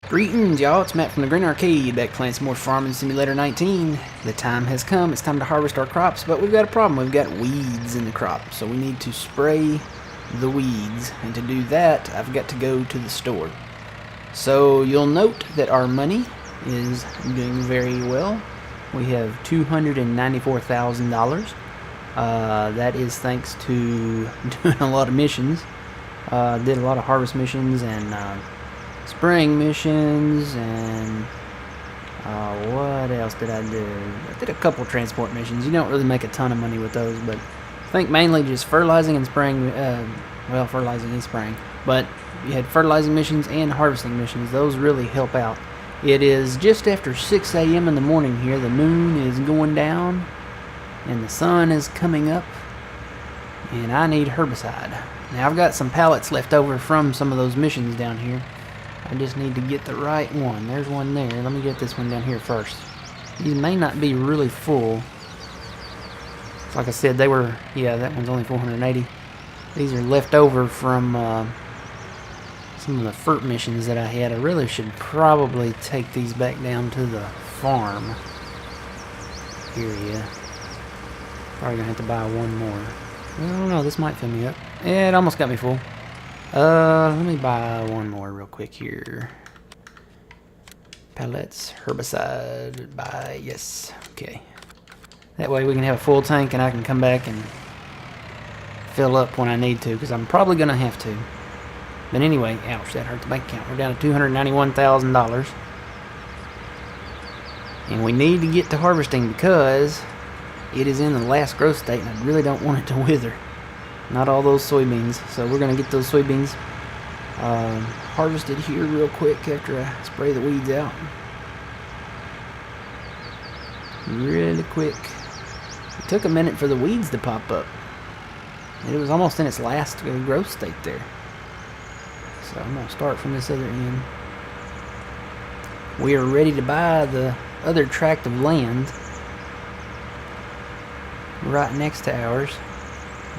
Greetings, y'all. It's Matt from the Green Arcade, back playing some more Farming Simulator 19. The time has come. It's time to harvest our crops, but we've got a problem. We've got weeds in the crop, so we need to spray the weeds. And to do that, I've got to go to the store. So you'll note that our money is doing very well. We have $294,000. That is thanks to doing a lot of missions. Did a lot of harvest missions and spraying missions, and what else did I do? I did a couple transport missions. You don't really make a ton of money with those, but I think mainly just fertilizing and spraying. Well, fertilizing and spraying, but you had fertilizing missions and harvesting missions. Those really help out. It is just after 6 a.m. in the morning here. The moon is going down and the sun is coming up, and I need herbicide. Now I've got some pallets left over from some of those missions down here. I just need to get the right one. There's one there. Let me get this one down here first. These may not be really full. Like I said, they were, yeah, that one's only 480. These are left over from some of the fruit missions that I had. I really should probably take these back down to the farm. Here, yeah. Probably gonna have to buy one more. Well, I don't know, this might fill me up. Yeah, it almost got me full. Let me buy one more real quick here. Pellets, herbicide, buy, yes, okay. That way we can have a full tank and I can come back and fill up when I need to, because I'm probably going to have to. But anyway, ouch, that hurt the bank account. We're down to $291,000. And we need to get to harvesting because it is in the last growth state and I really don't want it to wither. Not all those soybeans, so we're going to get those soybeans harvested here real quick after I spray the weeds out. Really quick. It took a minute for the weeds to pop up. It was almost in its last growth state there. So I'm going to start from this other end. We are ready to buy the other tract of land right next to ours.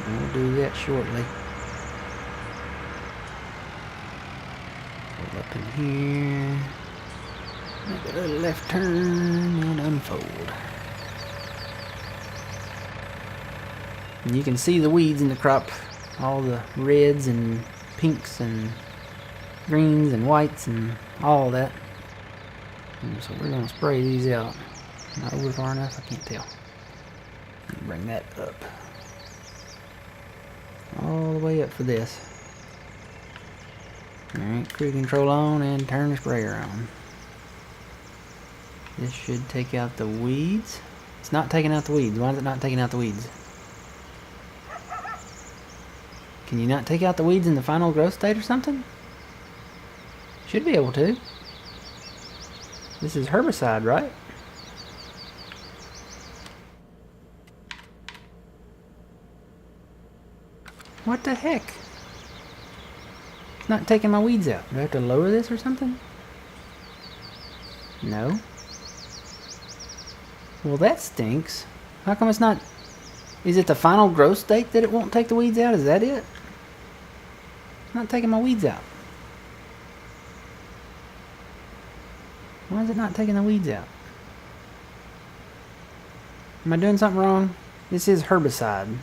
We'll do that shortly. Pull up in here. Make a little left turn and unfold. And you can see the weeds in the crop. All the reds and pinks and greens and whites and all that. And so we're going to spray these out. Not over far enough? I can't tell. Bring that up. All the way up for this. Alright, cruise control on and turn the sprayer on. This should take out the weeds. It's not taking out the weeds. Why is it not taking out the weeds? Can you not take out the weeds in the final growth state or something? Should be able to. This is herbicide, right? What the heck? It's not taking my weeds out. Do I have to lower this or something? No. Well, that stinks. How come it's not... Is it the final growth state that it won't take the weeds out? Is that it? It's not taking my weeds out. Why is it not taking the weeds out? Am I doing something wrong? This is herbicide.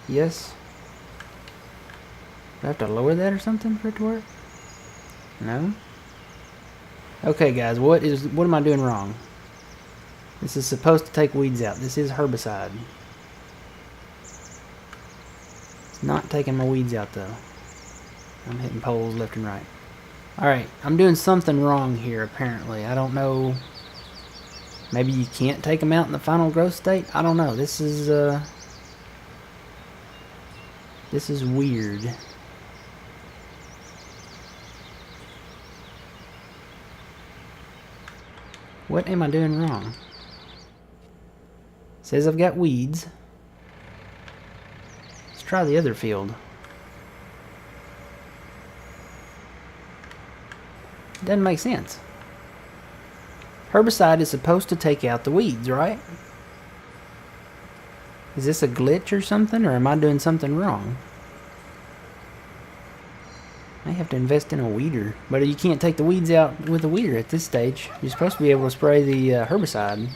Yes? Do I have to lower that or something for it to work? No? Okay, guys, what am I doing wrong? This is supposed to take weeds out. This is herbicide. It's not taking my weeds out, though. I'm hitting poles left and right. Alright, I'm doing something wrong here, apparently. I don't know. Maybe you can't take them out in the final growth state? I don't know. This is weird. What am I doing wrong? It says I've got weeds. Let's try the other field. It doesn't make sense. Herbicide is supposed to take out the weeds, right? Is this a glitch or something, or am I doing something wrong? I have to invest in a weeder. But you can't take the weeds out with a weeder at this stage. You're supposed to be able to spray the herbicide.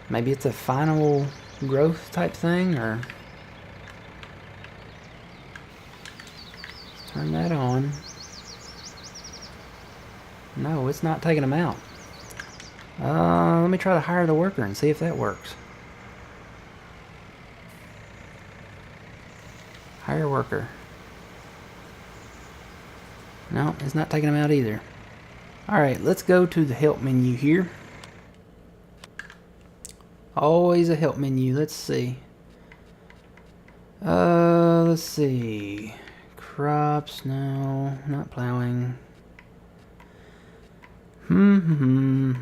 Maybe it's a final growth type thing, or... Turn that on. No, it's not taking them out. Let me try to hire the worker and see if that works. Hire worker. No, it's not taking them out either. Alright, let's go to the help menu here. Always a help menu. Let's see. Let's see. Crops, no, not plowing. You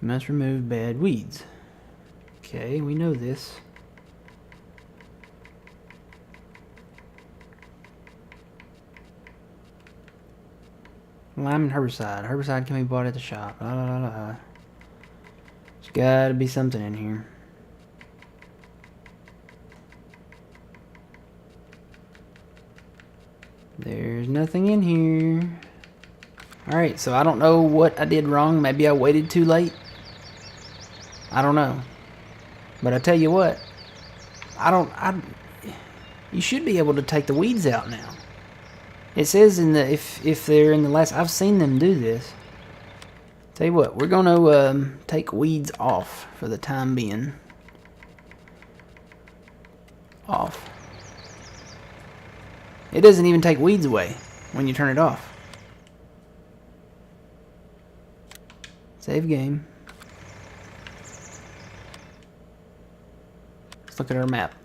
must remove bad weeds. Okay, we know this. Lime and herbicide. Herbicide can be bought at the shop. La la la la. There's gotta be something in here. There's nothing in here. Alright, so I don't know what I did wrong. Maybe I waited too late. I don't know. But I tell you what, you should be able to take the weeds out now. It says in the, if they're in the last, I've seen them do this. Tell you what, we're gonna take weeds off for the time being. Off. It doesn't even take weeds away when you turn it off. Save game. Let's look at our map.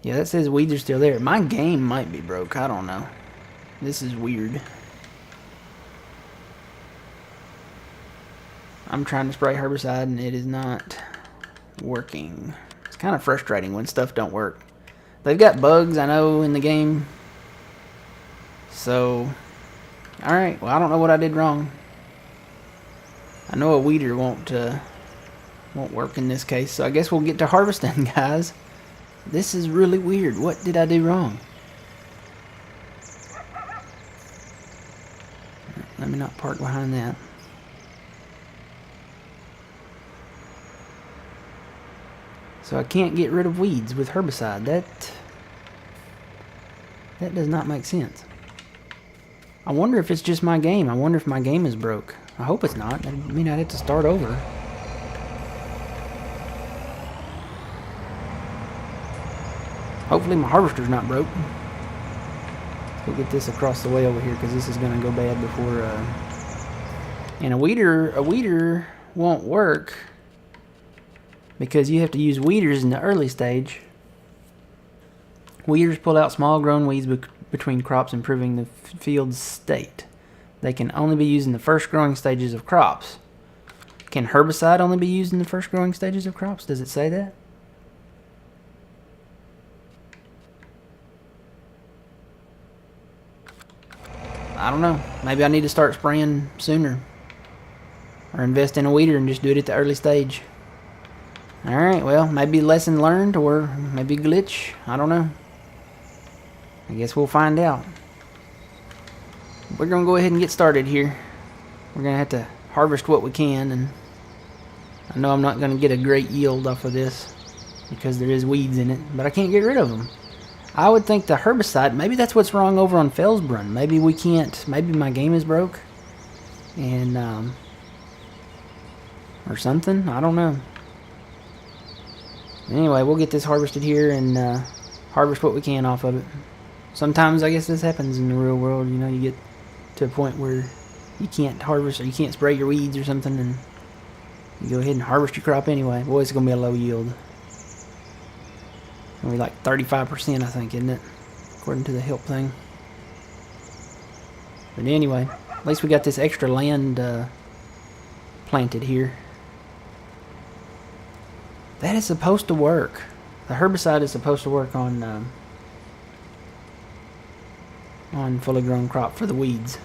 Yeah, that says weeds are still there. My game might be broke. I don't know. This is weird. I'm trying to spray herbicide and it is not working. It's kind of frustrating when stuff don't work. They've got bugs, I know, in the game. So, alright. Well, I don't know what I did wrong. I know a weeder won't work in this case. So I guess we'll get to harvesting, guys. This is really weird. What did I do wrong? Let me not park behind that. So I can't get rid of weeds with herbicide. That does not make sense. I wonder if it's just my game. I wonder if my game is broke. I hope it's not. I mean, I'd have to start over. Hopefully my harvester's not broke. We'll get this across the way over here because this is going to go bad before... And a weeder won't work because you have to use weeders in the early stage. Weeders pull out small grown weeds between crops, improving the field's state. They can only be used in the first growing stages of crops. Can herbicide only be used in the first growing stages of crops? Does it say that? I don't know. Maybe I need to start spraying sooner. Or invest in a weeder and just do it at the early stage. Alright, well, maybe lesson learned or maybe glitch. I don't know. I guess we'll find out. We're going to go ahead and get started here. We're going to have to harvest what we can, and I know I'm not going to get a great yield off of this because there is weeds in it, but I can't get rid of them. I would think the herbicide, maybe that's what's wrong over on Fellsbrunn. Maybe we can't, maybe my game is broke and or something. I don't know. Anyway, we'll get this harvested here and harvest what we can off of it. Sometimes I guess this happens in the real world. You know, you get to a point where you can't harvest or you can't spray your weeds or something, and you go ahead and harvest your crop anyway. Boy, it's going to be a low yield. It's going to be like 35%, I think, isn't it? According to the help thing. But anyway, at least we got this extra land planted here. That is supposed to work. The herbicide is supposed to work on... on fully grown crop for the weeds.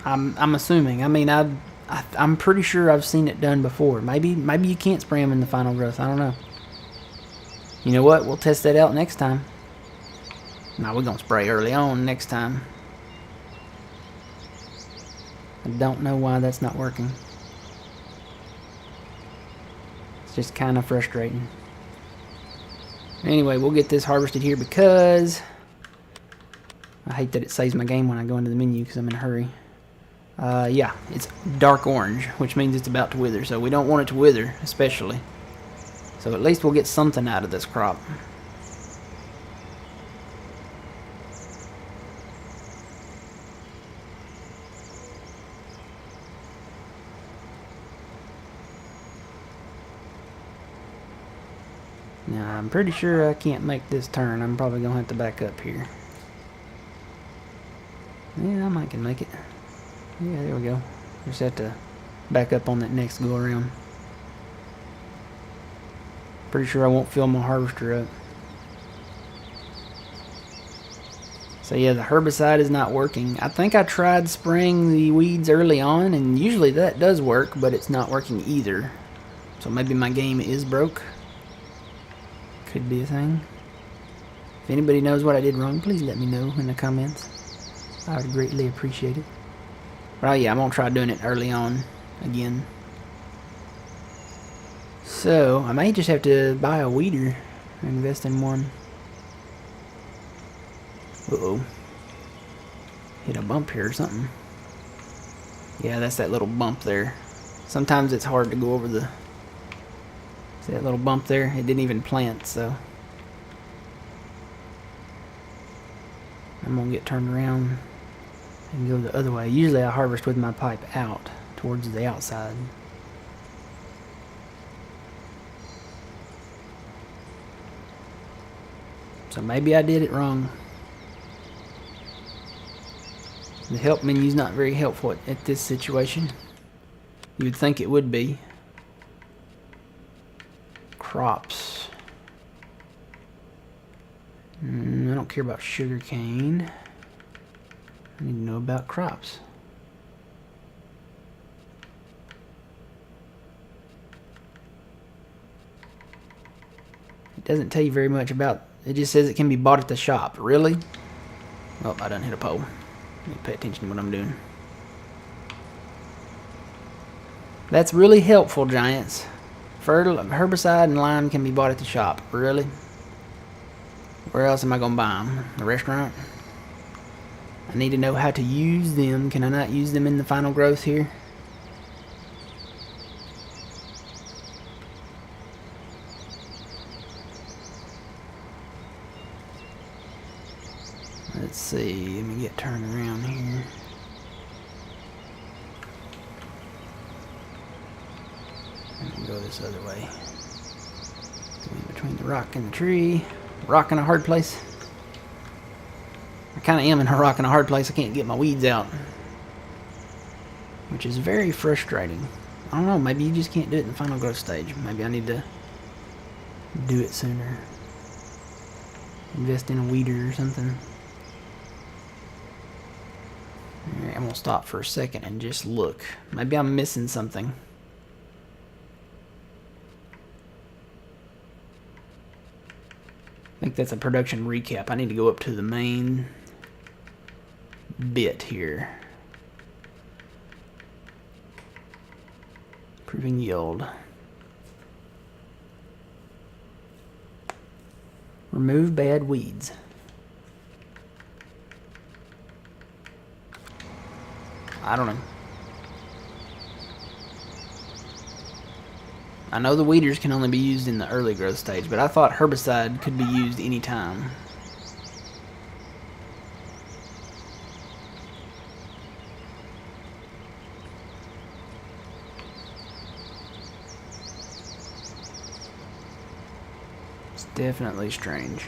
I'm assuming. I mean, I'm pretty sure I've seen it done before. Maybe you can't spray them in the final growth. I don't know. You know what? We'll test that out next time. Now we're gonna spray early on next time. I don't know why that's not working. It's just kind of frustrating. Anyway, we'll get this harvested here because I hate that it saves my game when I go into the menu because I'm in a hurry. Yeah, it's dark orange, which means it's about to wither, so we don't want it to wither, especially. So at least we'll get something out of this crop. Now, I'm pretty sure I can't make this turn. I'm probably going to have to back up here. Yeah, I might can make it. Yeah, there we go. Just have to back up on that next go around. Pretty sure I won't fill my harvester up. So yeah, the herbicide is not working. I think I tried spraying the weeds early on, and usually that does work, but it's not working either. So maybe my game is broke. Could be a thing. If anybody knows what I did wrong, please let me know in the comments. I would greatly appreciate it. Well, yeah, I'm going to try doing it early on again. So, I may just have to buy a weeder and invest in one. Uh-oh. Hit a bump here or something. Yeah, that's that little bump there. Sometimes it's hard to go over the... See that little bump there? It didn't even plant, so... I'm going to get turned around and go the other way. Usually I harvest with my pipe out towards the outside. So maybe I did it wrong. The help menu's not very helpful at this situation. You'd think it would be. Crops. I don't care about sugar cane. I need to know about crops. It doesn't tell you very much about. It just says it can be bought at the shop. Really? Oh, I done hit a pole. Let me pay attention to what I'm doing. That's really helpful, Giants. Herbicide and lime can be bought at the shop. Really? Where else am I gonna buy them? The restaurant? I need to know how to use them. Can I not use them in the final growth here? Let's see. Let me get turned around here. Let me go this other way. Go in between the rock and the tree. Rock in a hard place. I kind of am in a rock in a hard place. I can't get my weeds out, which is very frustrating. I don't know. Maybe you just can't do it in the final growth stage. Maybe I need to do it sooner. Invest in a weeder or something. Alright, I'm going to stop for a second and just look. Maybe I'm missing something. I think that's a production recap. I need to go up to the main bit here. Improving yield. Remove bad weeds. I don't know. I know the weeders can only be used in the early growth stage, but I thought herbicide could be used anytime. It's definitely strange.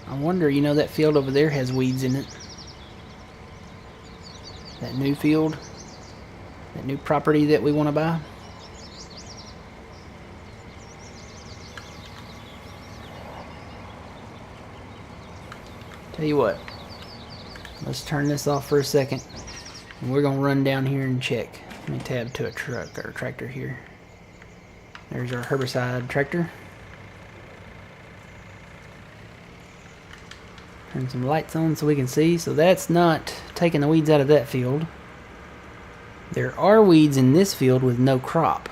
I wonder, you know, that field over there has weeds in it. That new field, that new property that we want to buy. Tell you what, let's turn this off for a second, and we're gonna run down here and check. Let me tab to a truck or a tractor here. There's our herbicide tractor. Turn some lights on so we can see. So that's not taking the weeds out of that field. There are weeds in this field with no crop.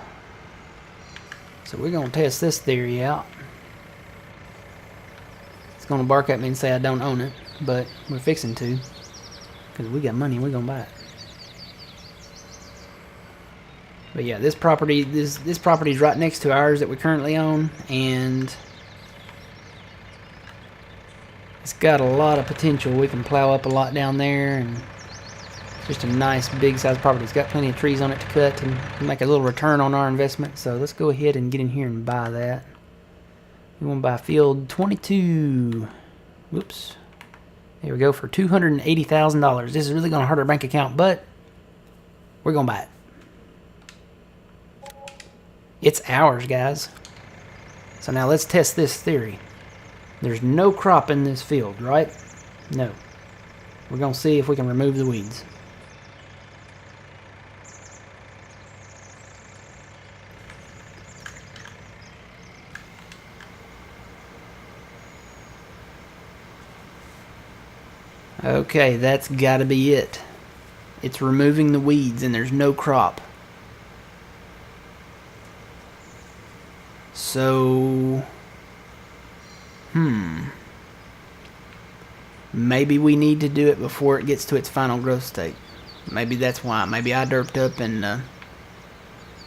So we're gonna test this theory out. It's gonna bark at me and say I don't own it, but we're fixing to, because we got money, we're gonna buy it. But yeah, this property, this property is right next to ours that we currently own, and it's got a lot of potential. We can plow up a lot down there, and just a nice big size property. It's got plenty of trees on it to cut and make a little return on our investment. So let's go ahead and get in here and buy that. We want to buy field 22. Whoops. There we go, for $280,000. This is really going to hurt our bank account, but we're going to buy it. It's ours, guys. So now let's test this theory. There's no crop in this field, right? No. We're going to see if we can remove the weeds. Okay, that's got to be it. It's removing the weeds and there's no crop. So, maybe we need to do it before it gets to its final growth state. Maybe that's why. Maybe I derped up and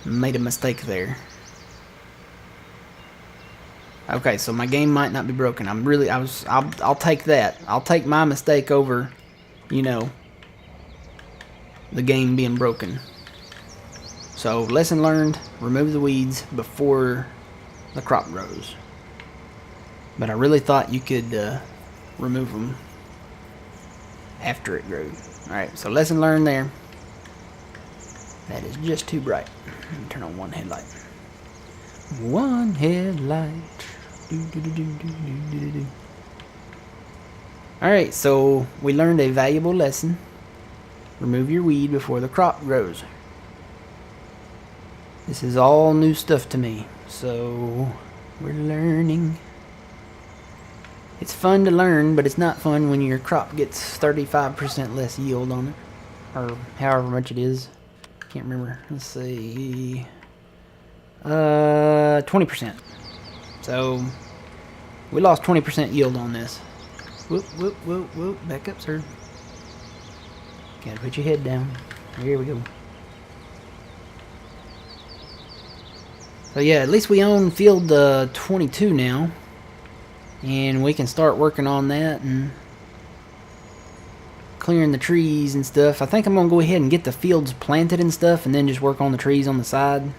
made a mistake there. Okay, so my game might not be broken. I'll take that. I'll take my mistake over, you know, the game being broken. So, lesson learned, remove the weeds before the crop grows. But I really thought you could remove them after it grew. Alright, so lesson learned there. That is just too bright. Let me turn on one headlight. One headlight. Alright, so we learned a valuable lesson. Remove your weed before the crop grows. This is all new stuff to me, so we're learning. It's fun to learn, but it's not fun when your crop gets 35% less yield on it, or however much it is. Can't remember. Let's see. 20%. So we lost 20% yield on this. Whoop, whoop, whoop, whoop. Back up, sir. Gotta put your head down. Here we go. So yeah, at least we own field 22 now. And we can start working on that and clearing the trees and stuff. I think I'm going to go ahead and get the fields planted and stuff and then just work on the trees on the side.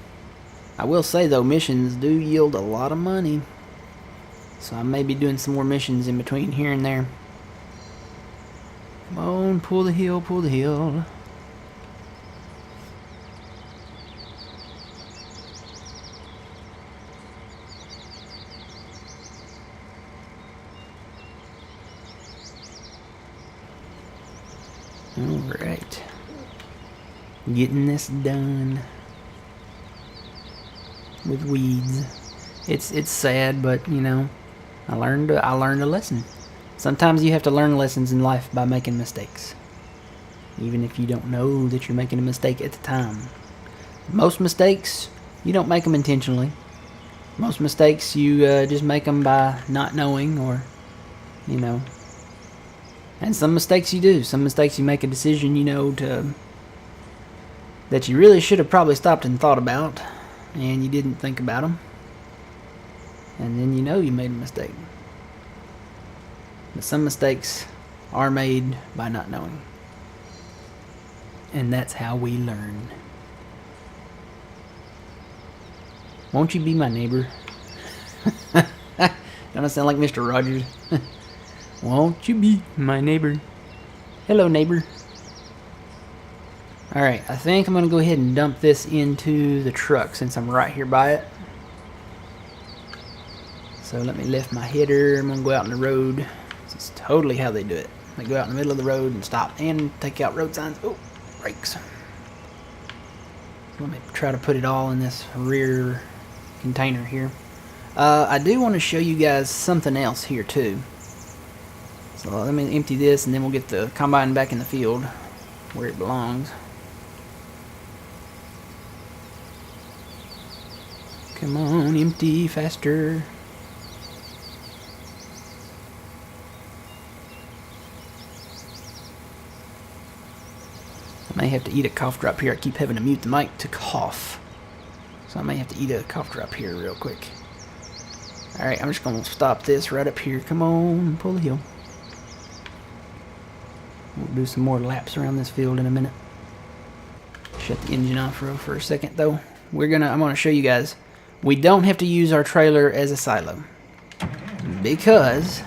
I will say though, missions do yield a lot of money. So I may be doing some more missions in between here and there. Come on, pull the hill, pull the hill. Alright. Getting this done. With weeds. It's sad, but you know, I learned a lesson. Sometimes you have to learn lessons in life by making mistakes. Even if you don't know that you're making a mistake at the time. Most mistakes, you don't make them intentionally. Most mistakes, you just make them by not knowing, or, you know. And some mistakes you do. Some mistakes you make a decision, you know, that you really should have probably stopped and thought about, and you didn't think about them. And then you know you made a mistake. But some mistakes are made by not knowing. And that's how we learn. Won't you be my neighbor? Don't I sound like Mr. Rogers? Won't you be my neighbor? Hello, neighbor. Alright, I think I'm going to go ahead and dump this into the truck since I'm right here by it. So let me lift my header. I'm going to go out on the road. This is totally how they do it. They go out in the middle of the road and stop and take out road signs. Oh, brakes. Let me try to put it all in this rear container here. I do want to show you guys something else here too. So let me empty this and then we'll get the combine back in the field where it belongs. Come on, empty faster. I may have to eat a cough drop here. I keep having to mute the mic to cough. So I may have to eat a cough drop here real quick. Alright, I'm just going to stop this right up here. Come on, pull the hill. We'll do some more laps around this field in a minute. Shut the engine off for a second though. I'm gonna show you guys. We don't have to use our trailer as a silo because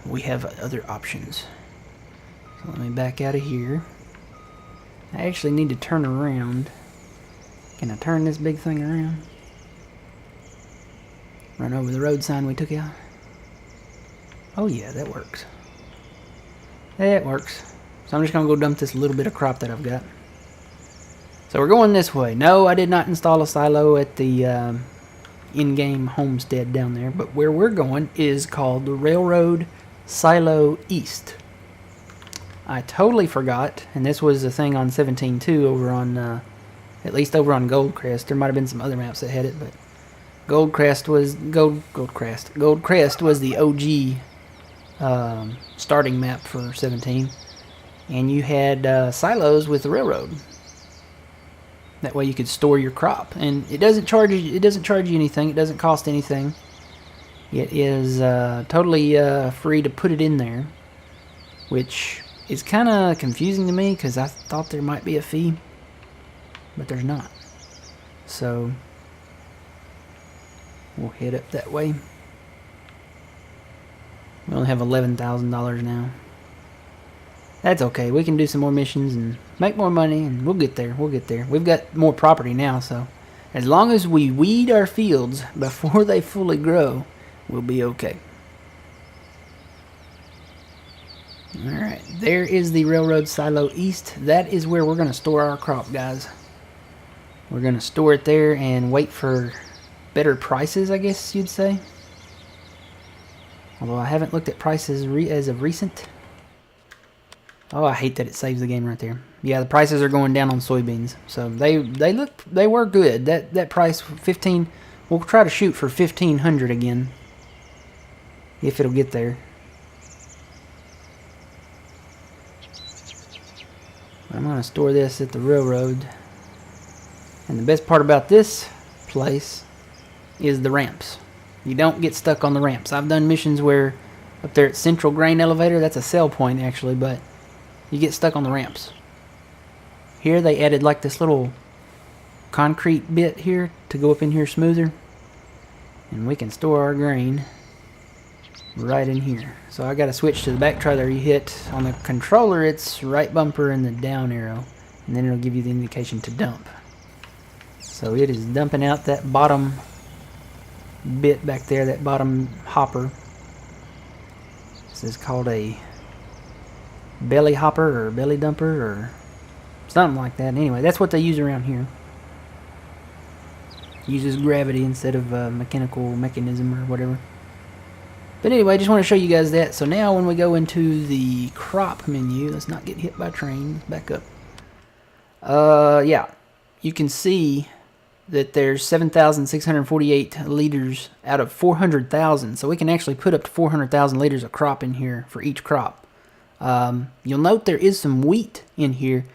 we have other options. So let me back out of here. I actually need to turn around. Can I turn this big thing around? Run over the road sign we took out. Oh yeah, that works. That works. So I'm just going to go dump this little bit of crop that I've got. So we're going this way. No, I did not install a silo at the in-game homestead down there. But where we're going is called the Railroad Silo East. I totally forgot, and this was a thing on 17.2 over on, at least over on Goldcrest. There might have been some other maps that had it, but Goldcrest was Goldcrest was the OG starting map for 17, and you had silos with the railroad. That way you could store your crop, and it doesn't charge you. It doesn't charge you anything. It doesn't cost anything. It is totally free to put it in there, which is kind of confusing to me because I thought there might be a fee, but there's not. So we'll head up that way. We only have $11,000 now. That's okay. We can do some more missions and make more money, and we'll get there. We'll get there. We've got more property now, so as long as we weed our fields before they fully grow, we'll be okay. Alright, there is the Railroad Silo East. That is where we're going to store our crop, guys. We're going to store it there and wait for better prices, I guess you'd say. Although I haven't looked at prices as of recent. Oh, I hate that it saves the game right there. Yeah, the prices are going down on soybeans. So they were good. That price 15, we'll try to shoot for 1,500 again. If it'll get there. I'm going to store this at the railroad. And the best part about this place is the ramps. You don't get stuck on the ramps. I've done missions where up there at Central Grain Elevator, that's a sell point actually, but you get stuck on the ramps. Here they added like this little concrete bit here to go up in here smoother. And we can store our grain right in here. So I got to switch to the back trailer. You hit on the controller, it's right bumper and the down arrow, and then it'll give you the indication to dump. So it is dumping out that bottom bit back there, that bottom hopper. This is called a belly hopper or belly dumper or something like that. Anyway, that's what they use around here. Uses gravity instead of mechanical mechanism or whatever. But anyway, I just want to show you guys that. So now when we go into the crop menu, let's not get hit by trains. Back up. Yeah, you can see that there's 7,648 liters out of 400,000. So we can actually put up to 400,000 liters of crop in here for each crop. You'll note there is some wheat in here.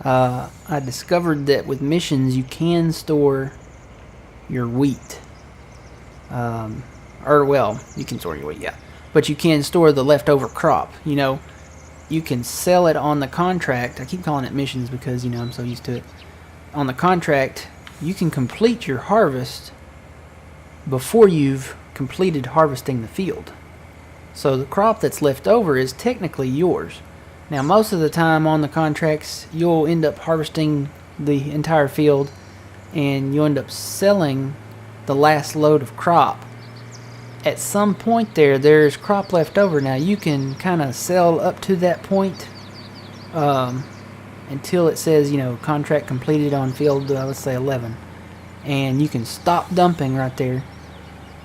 I discovered that with missions you can store your wheat. Or well, you can store your wheat, yeah. But you can store the leftover crop. You know, you can sell it on the contract. I keep calling it missions because, you know, I'm so used to it. On the contract, you can complete your harvest before you've completed harvesting the field. So the crop that's left over is technically yours. Now most of the time on the contracts you'll end up harvesting the entire field and you'll end up selling the last load of crop. At some point there's crop left over. Now you can kind of sell up to that point until it says, you know, contract completed on field, let's say 11. And you can stop dumping right there.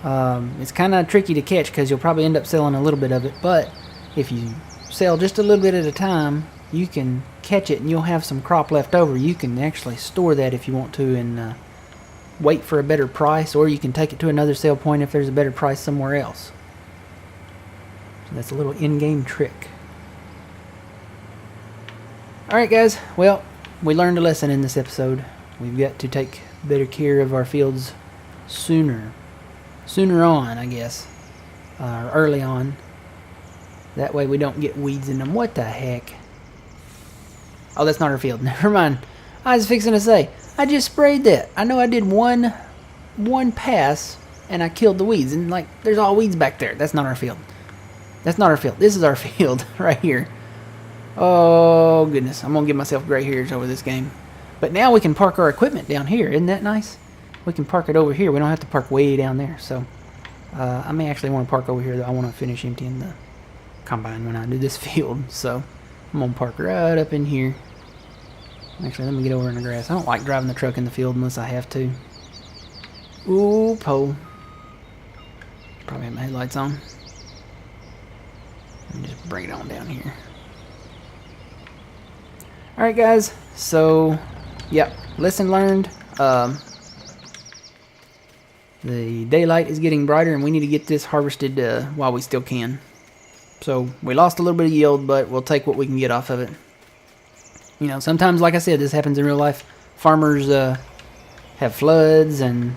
It's kind of tricky to catch because you'll probably end up selling a little bit of it, but if you sell just a little bit at a time, you can catch it and you'll have some crop left over. You can actually store that if you want to and wait for a better price, or you can take it to another sale point if there's a better price somewhere else. So that's a little in-game trick. Alright guys, well, we learned a lesson in this episode. We've got to take better care of our fields sooner on, I guess, or early on. That way we don't get weeds in them. What the heck? Oh, that's not our field. Never mind. I was fixing to say, I just sprayed that. I know I did one pass and I killed the weeds, and like there's all weeds back there. That's not our field. That's not our field. This is our field right here. Oh goodness, I'm gonna give myself gray hairs over this game. But now we can park our equipment down here. Isn't that nice? We can park it over here. We don't have to park way down there. So I may actually want to park over here, though. I want to finish emptying the combine when I do this field. So I'm going to park right up in here. Actually, let me get over in the grass. I don't like driving the truck in the field unless I have to. Ooh, pole. Probably have my headlights on. Let me just bring it on down here. Alright, guys. So, yep. Lesson learned. The daylight is getting brighter and we need to get this harvested while we still can. So we lost a little bit of yield, but we'll take what we can get off of it. You know, sometimes, like I said, this happens in real life. Farmers have floods and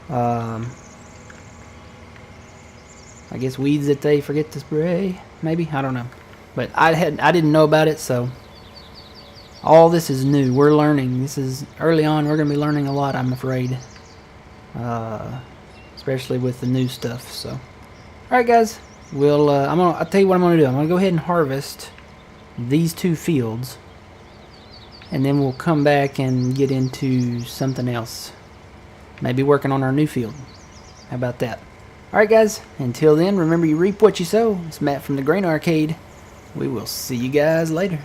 I guess weeds that they forget to spray. Maybe, I don't know. But I didn't know about it, so all this is new. We're learning. This is early on. We're going to be learning a lot, I'm afraid. Especially with the new stuff. So, all right, guys. I'll tell you what I'm gonna do. I'm gonna go ahead and harvest these two fields, and then we'll come back and get into something else. Maybe working on our new field. How about that? All right, guys. Until then, remember you reap what you sow. It's Matt from the Grain Arcade. We will see you guys later.